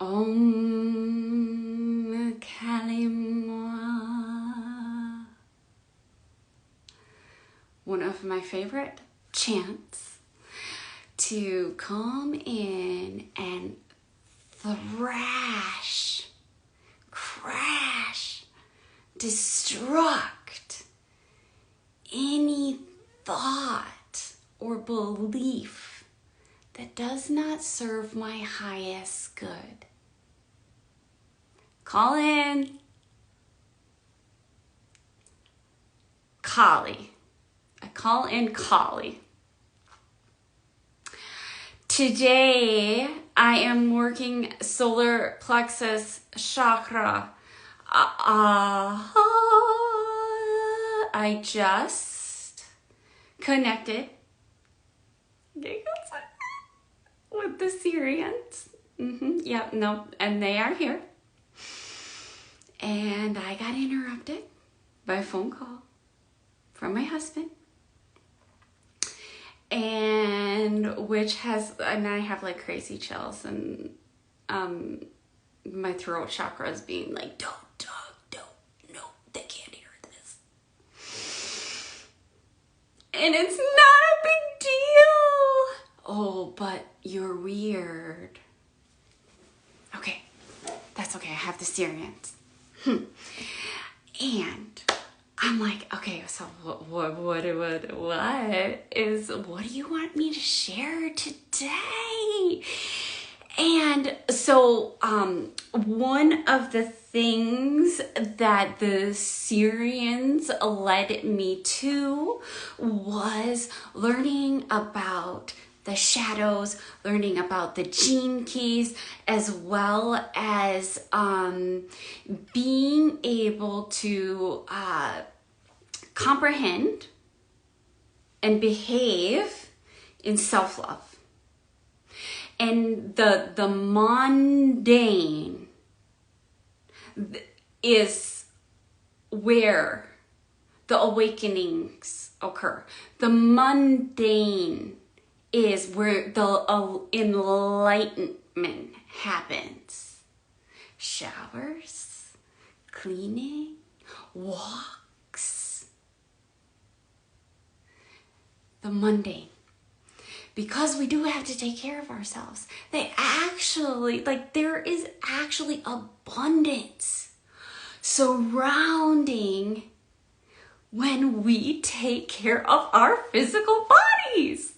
Om Kalima. One of my favorite chants to come in and thrash, crash, destruct any thought or belief that does not serve my highest good. Call in Kali. I call in Kali. Today, I am working solar plexus chakra. I just connected with the Syrians. Yep, no, and they are here. And I got interrupted by a phone call from my husband. And I have like crazy chills, and my throat chakra is being like, don't, no, they can't hear this. And it's not a big deal. Oh, but you're weird. Okay, that's okay. I have the Syrians. And I'm like, okay, so what do you want me to share today? And so one of the things that the Syrians led me to was learning about the shadows, learning about the gene keys, as well as being able to comprehend and behave in self-love. And the mundane is where the awakenings occur. The mundane is where the enlightenment happens. Showers, cleaning, walks. The mundane. Because we do have to take care of ourselves. There is actually abundance surrounding when we take care of our physical bodies.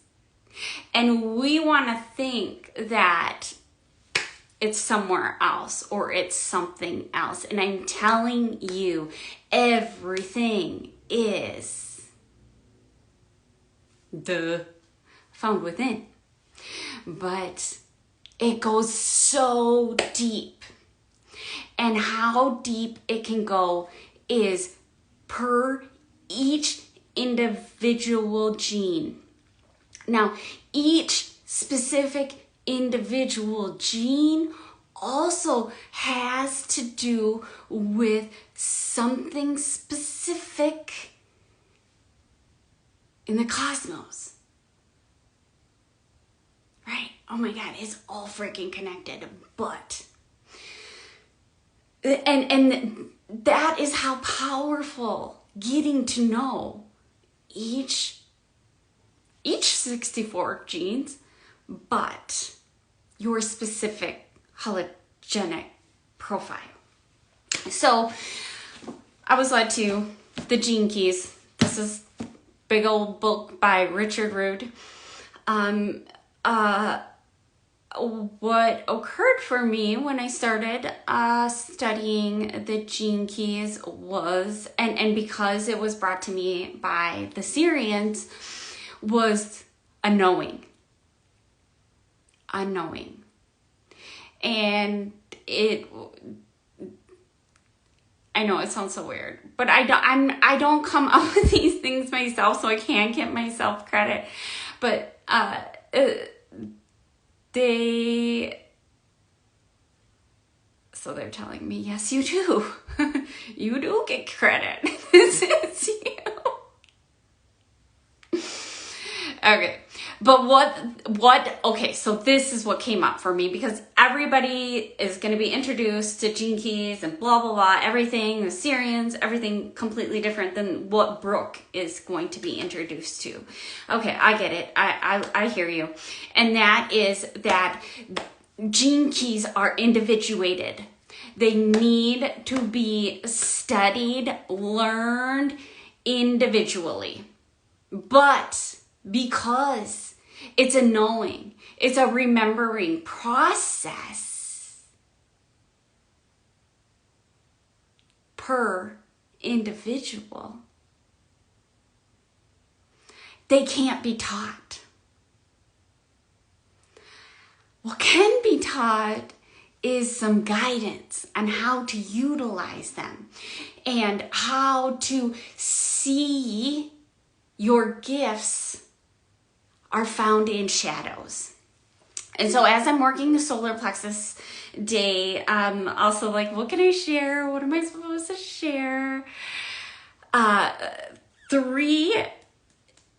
And we want to think that it's somewhere else or it's something else. And I'm telling you, everything is found within. But it goes so deep. And how deep it can go is per each individual gene. Now, each specific individual gene also has to do with something specific in the cosmos. Right? Oh my God, it's all freaking connected. But, and that is how powerful getting to know each 64 genes, but your specific hologenic profile. So I was led to the Gene Keys. This is a big old book by Richard Rood. What occurred for me when I started studying the Gene Keys was, and because it was brought to me by the Syrians, was a knowing. And I know it sounds so weird, but I don't come up with these things myself, so I can't give myself credit. But they're telling me, yes, you do. You do get credit. It's you. Okay. But okay, so this is what came up for me, because everybody is going to be introduced to gene keys and blah, blah, blah, everything, the Syrians, everything completely different than what Brooke is going to be introduced to. Okay, I get it. I hear you. And that is that gene keys are individuated. They need to be studied, learned individually. But because it's a knowing, it's a remembering process per individual, they can't be taught. What can be taught is some guidance on how to utilize them and how to see your gifts are found in shadows. And so as I'm working the solar plexus day, also like, what can I share? What am I supposed to share? 3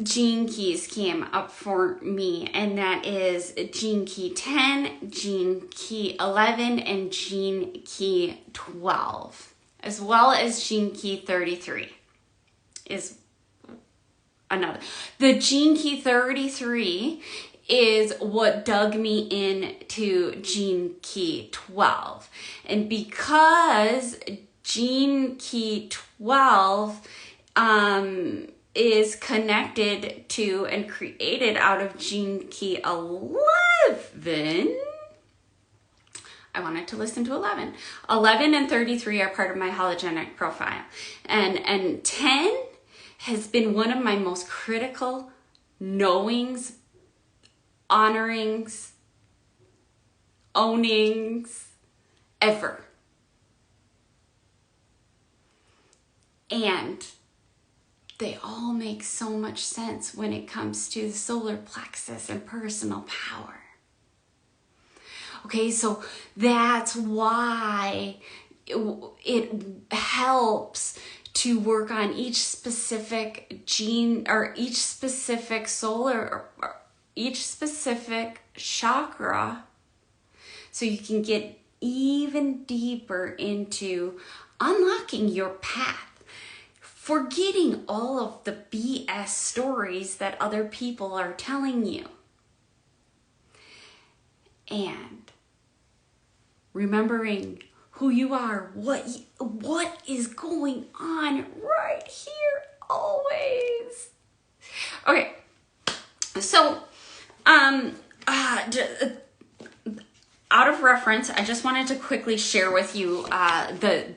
gene keys came up for me, and that is gene key 10, gene key 11, and gene key 12, as well as gene key 33 is another. The gene key 33 is what dug me into gene key 12. And because gene key 12 is connected to and created out of gene key 11, I wanted to listen to 11. 11 and 33 are part of my hologenic profile. And 10 has been one of my most critical knowings, honorings, ownings ever. And they all make so much sense when it comes to the solar plexus and personal power. Okay, so that's why it helps to work on each specific gene or each specific solar or each specific chakra, so you can get even deeper into unlocking your path. Forgetting all of the BS stories that other people are telling you. And remembering who you are, what is going on right here always. Okay, so out of reference, I just wanted to quickly share with you the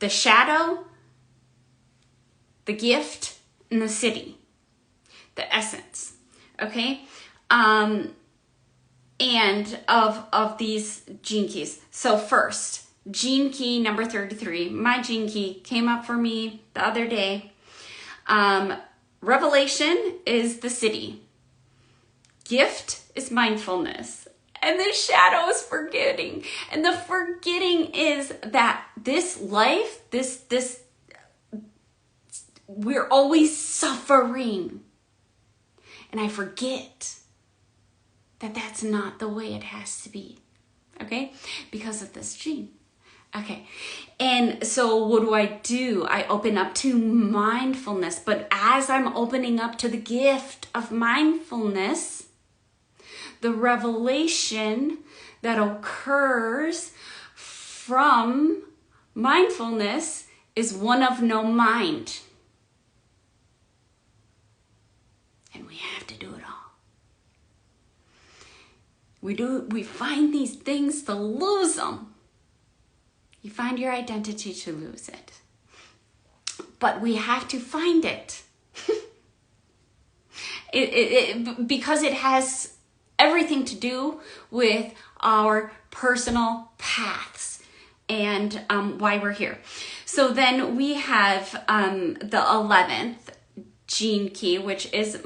shadow, the gift, and the city, the essence, okay? And of these gene keys. So first, gene key number 33, my gene key came up for me the other day. Revelation is the city. Gift is mindfulness. And the shadow is forgetting. And the forgetting is that this life, we're always suffering. And I forget that that's not the way it has to be. Okay? Because of this gene. Okay. And so what do? I open up to mindfulness. But as I'm opening up to the gift of mindfulness, the revelation that occurs from mindfulness is one of no mind. And we have to do it all. We find these things to lose them. You find your identity to lose it. But we have to find it. Because it has everything to do with our personal paths and why we're here. So then we have the 11th gene key, which is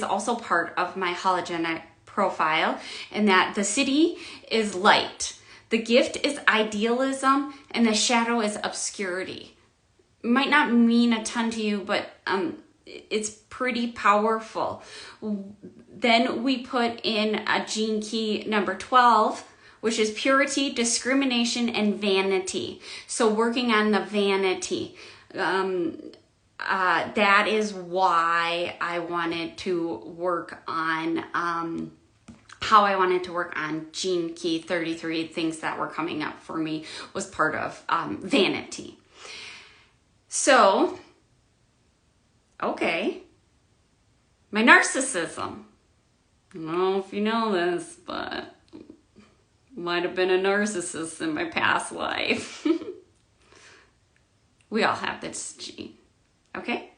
also part of my hologenic profile, and that the city is light. The gift is idealism, and the shadow is obscurity. Might not mean a ton to you, but it's pretty powerful. Then we put in a gene key number 12, which is purity, discrimination, and vanity. So working on the vanity. That is why I wanted to work on, how I wanted to work on Gene Key 33, things that were coming up for me was part of vanity. So, okay, my narcissism. I don't know if you know this, but might have been a narcissist in my past life. We all have this gene, okay?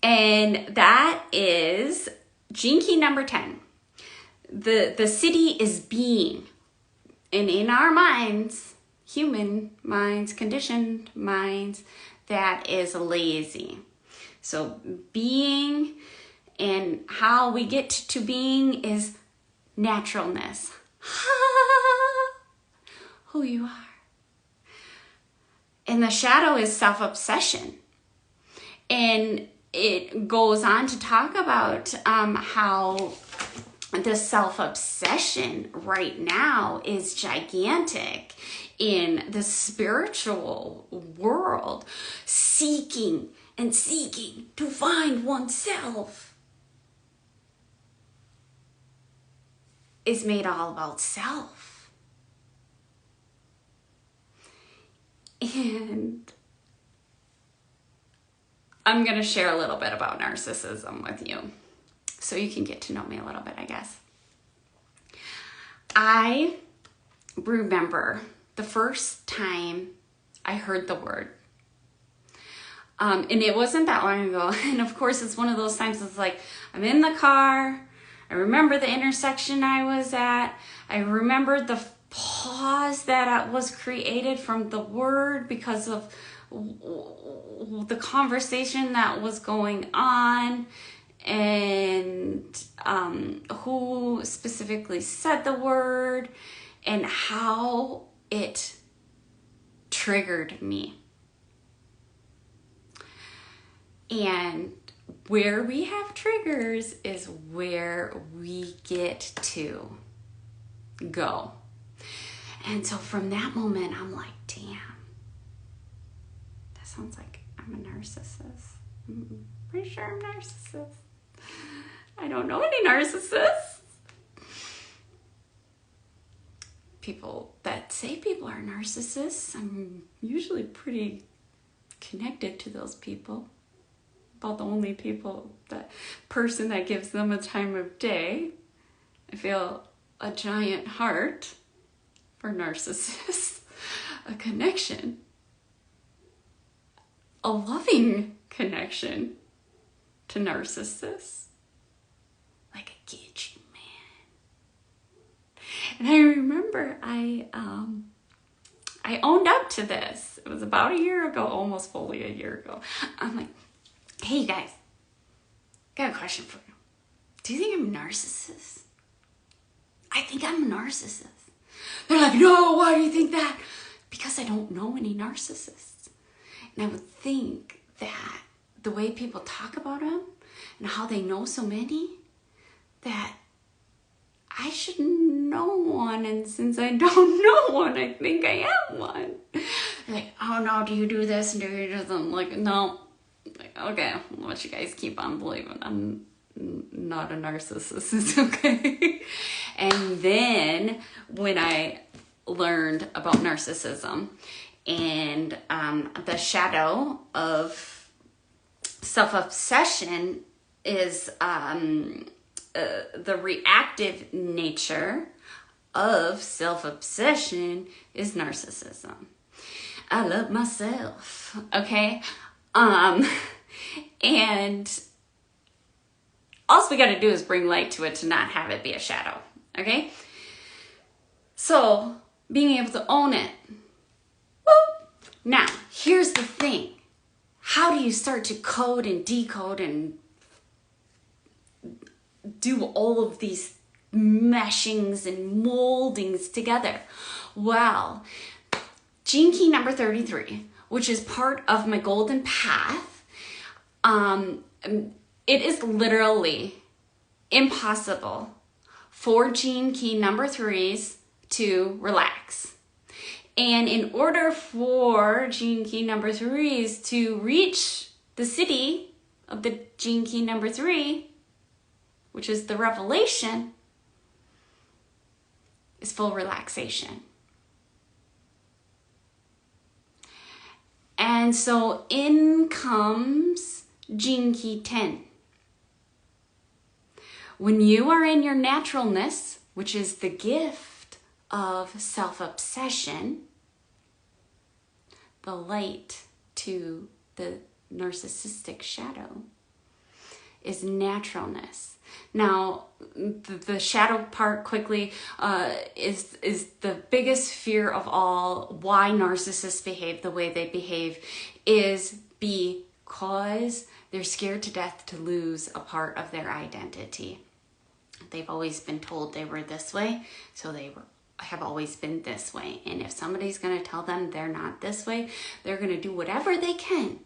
And that is gene key number 10. The city is being. And in our minds, human minds, conditioned minds, that is lazy. So being and how we get to being is naturalness. Who you are. And the shadow is self-obsession. And it goes on to talk about how the self-obsession right now is gigantic in the spiritual world, seeking and seeking to find oneself is made all about self. And I'm going to share a little bit about narcissism with you so you can get to know me a little bit, I guess. I remember the first time I heard the word. And it wasn't that long ago. And of course, it's one of those times it's like, I'm in the car. I remember the intersection I was at. I remember the pause that was created from the word because of the conversation that was going on and who specifically said the word and how it triggered me. And where we have triggers is where we get to go. And so from that moment, I'm like, damn, that sounds like I'm a narcissist. I'm pretty sure I'm a narcissist. I don't know any narcissists. People that say people are narcissists, I'm usually pretty connected to those people. About the only person that gives them a time of day. I feel a giant heart for narcissists, a connection, a loving connection to narcissists, like I get you, man. And I remember I owned up to this. It was about a year ago, almost fully a year ago. I'm like, hey, you guys, got a question for you. Do you think I'm a narcissist? I think I'm a narcissist. They're like, no, why do you think that? Because I don't know any narcissists. And I would think that the way people talk about them and how they know so many, that I should know one. And since I don't know one, I think I am one. They're like, oh no, do you do this and do you do that? I'm like, no. Like, okay, I'll let you guys keep on believing I'm not a narcissist. It's okay. And then when I learned about narcissism and the shadow of self-obsession is the reactive nature of self-obsession is narcissism. I love myself, okay? And all we got to do is bring light to it to not have it be a shadow, okay? So, being able to own it. Woo! Now, here's the thing. How do you start to code and decode and do all of these meshings and moldings together? Well, gene key number 33, which is part of my golden path, it is literally impossible for gene key number 3s to relax. And in order for gene key number 3s to reach the city of the gene key number 3, which is the revelation, is full relaxation. And so in comes gene key 10. When you are in your naturalness, which is the gift of self-obsession, the light to the narcissistic shadow is naturalness. Now, the shadow part quickly is the biggest fear of all. Why narcissists behave the way they behave is because they're scared to death to lose a part of their identity. They've always been told they were this way, so they have always been this way. And if somebody's going to tell them they're not this way, they're going to do whatever they can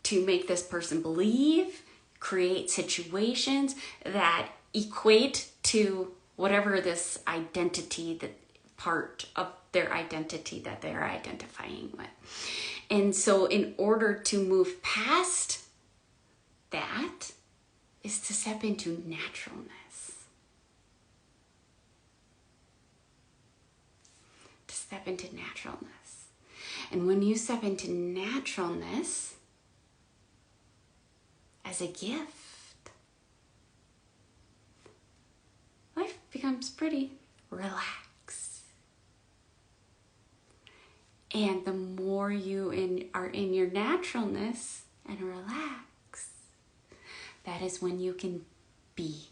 to make this person believe, create situations that equate to whatever this identity, that part of their identity that they're identifying with. And so in order to move past that is to step into naturalness. To step into naturalness. And when you step into naturalness as a gift, life becomes pretty relaxed. And the more you are in your naturalness and relax, that is when you can be.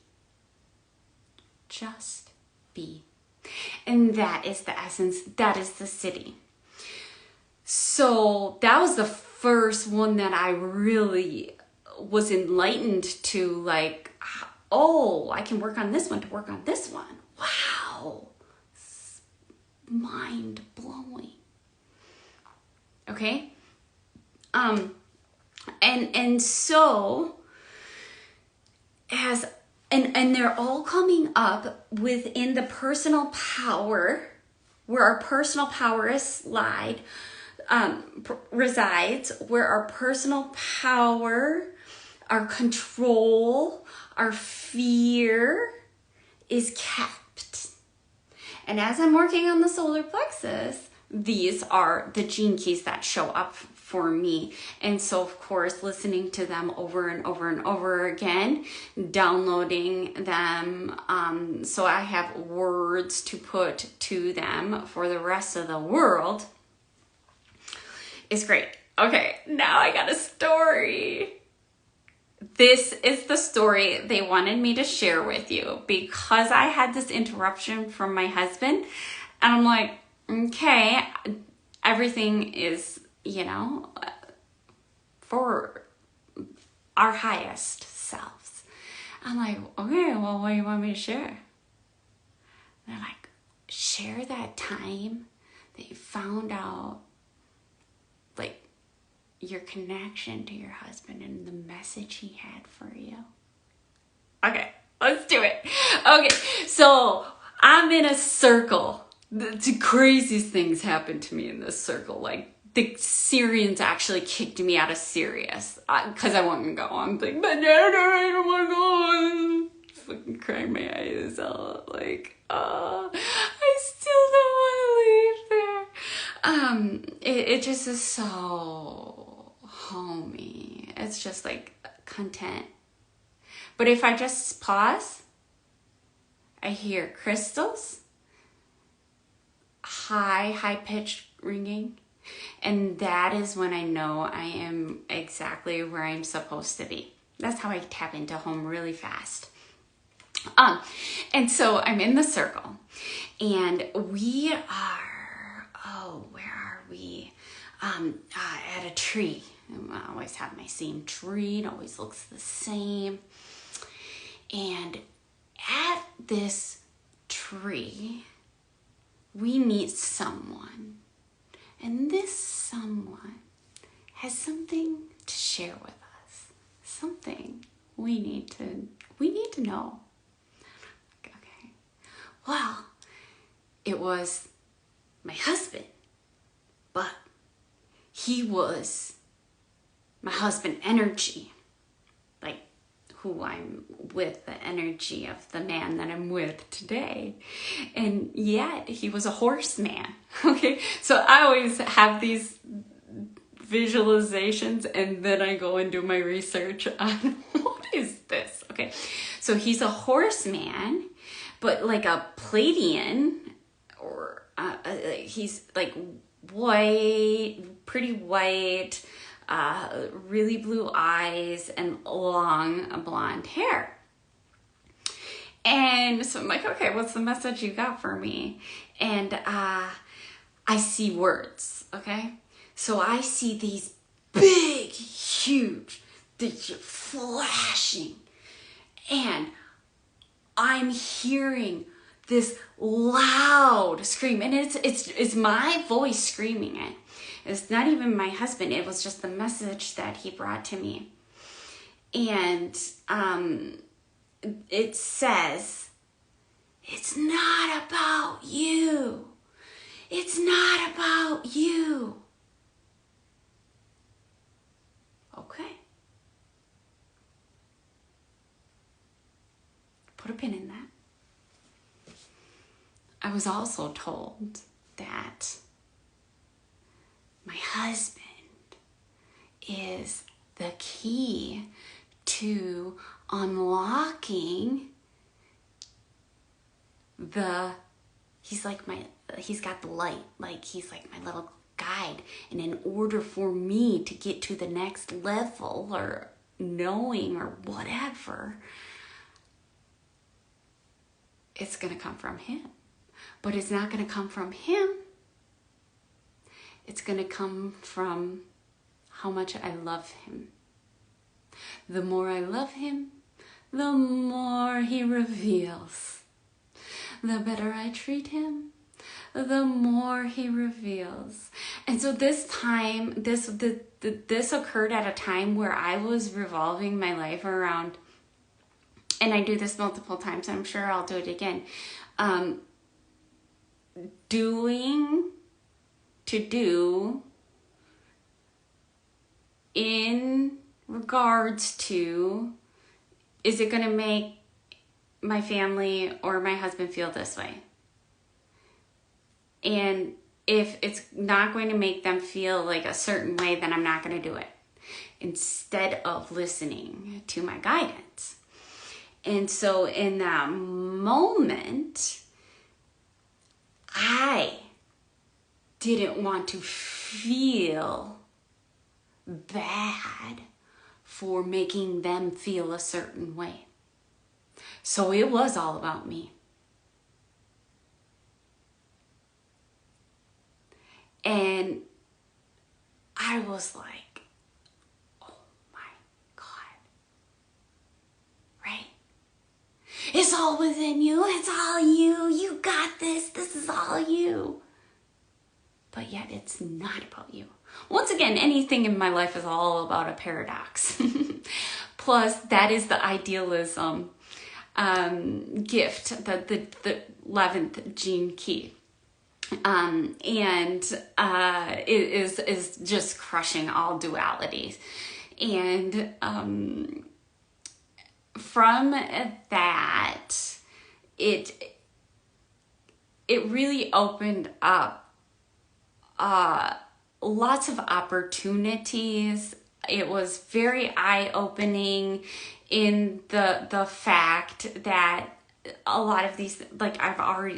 Just be. And that is the essence. That is the city. So that was the first one that I really was enlightened to, like, oh, I can work on this one to work on this one. Wow. It's mind blowing. Okay? And so and they're all coming up within the personal power, where our personal power resides, where our personal power, our control, our fear is kept. And as I'm working on the solar plexus, these are the gene keys that show up for me. And so, of course, listening to them over and over and over again, downloading them, so I have words to put to them for the rest of the world, is great. Okay, now I got a story. This is the story they wanted me to share with you because I had this interruption from my husband, and I'm like, okay, everything is, for our highest selves. I'm like, okay, well, what do you want me to share? And they're like, share that time that you found out, like, your connection to your husband and the message he had for you. Okay, let's do it. Okay, so I'm in a circle. The craziest things happened to me in this circle. Like, the Syrians actually kicked me out of Sirius because I wouldn't go. I'm like, but I don't want to go. Fucking crying my eyes out. Like, I still don't want to leave there. It just is so homey. It's just like content. But if I just pause, I hear crystals, high-pitched ringing, and that is when I know I am exactly where I'm supposed to be. That's how I tap into home really fast. And so I'm in the circle, and we are, where are we? At a tree. I always have my same tree. It always looks the same. And at this tree, we meet someone. And this someone has something to share with us. Something we need to know. Okay. Well, it was my husband, but he was my husband energy, like who I'm with, the energy of the man that I'm with today. And yet he was a horseman. Okay, so I always have these visualizations and then I go and do my research on what is this. Okay, so he's a horseman, but like a Palladian, or he's like white, pretty white, really blue eyes and long blonde hair. And so I'm like, okay, what's the message you got for me? And I see words, okay? So I see these big, huge, these flashing, and I'm hearing this loud scream, and it's my voice screaming it. It's not even my husband. It was just the message that he brought to me. And it says, it's not about you. It's not about you. Okay. Put a pin in that. I was also told that my husband is the key to unlocking he's got the light, like he's like my little guide. And in order for me to get to the next level or knowing or whatever, it's going to come from him. But it's not going to come from him. It's going to come from how much I love him. The more I love him, the more he reveals. The better I treat him, the more he reveals. And so this time, this occurred at a time where I was revolving my life around, and I do this multiple times, and I'm sure I'll do it again, do in regards to, is it going to make my family or my husband feel this way? And if it's not going to make them feel like a certain way, then I'm not going to do it, instead of listening to my guidance. And so in that moment, I didn't want to feel bad for making them feel a certain way. So it was all about me. And I was like, oh my God, right? It's all within you. It's all you. You got this. This is all you. But yet it's not about you. Once again, anything in my life is all about a paradox. Plus, that is the idealism gift, the 11th gene key. And it is just crushing all dualities. And from that, it really opened up lots of opportunities. It was very eye-opening in the fact that a lot of these, like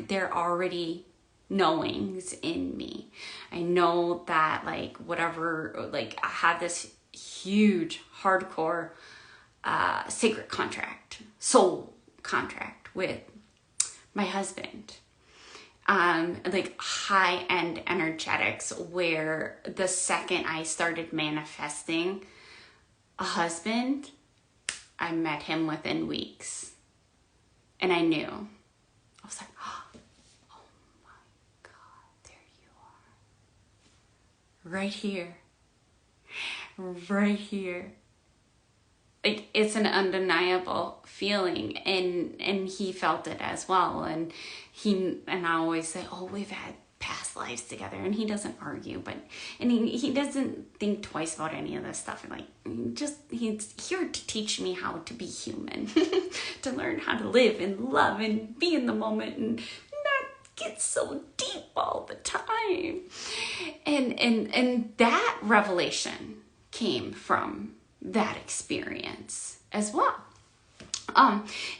they're already knowings in me. I know that like whatever, like I have this huge hardcore sacred contract, soul contract with my husband. Like high-end energetics, where the second I started manifesting a husband, I met him within weeks. And I knew. I was like, oh my God, there you are. Right here. Right here. like, it's an undeniable feeling, and he felt it as well. And I always say, oh, we've had past lives together, and he doesn't argue, and he doesn't think twice about any of this stuff. And like, he's here to teach me how to be human, to learn how to live and love and be in the moment and not get so deep all the time. And that revelation came from that experience as well.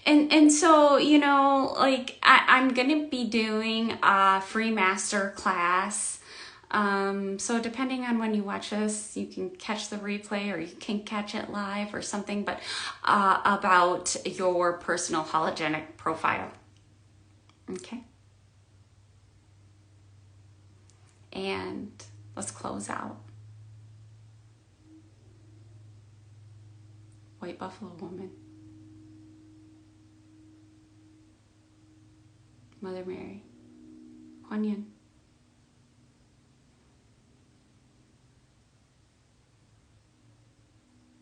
And so, you know, like I'm going to be doing a free master class. So depending on when you watch this, you can catch the replay or you can catch it live or something, but, about your personal hologenic profile. Okay. And let's close out. White Buffalo Woman. Mother Mary, Kuan Yin.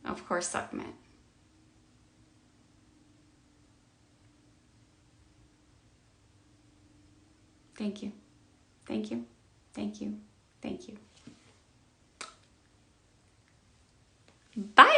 Of course, Sekhmet. Thank you. Thank you. Thank you. Thank you. Bye.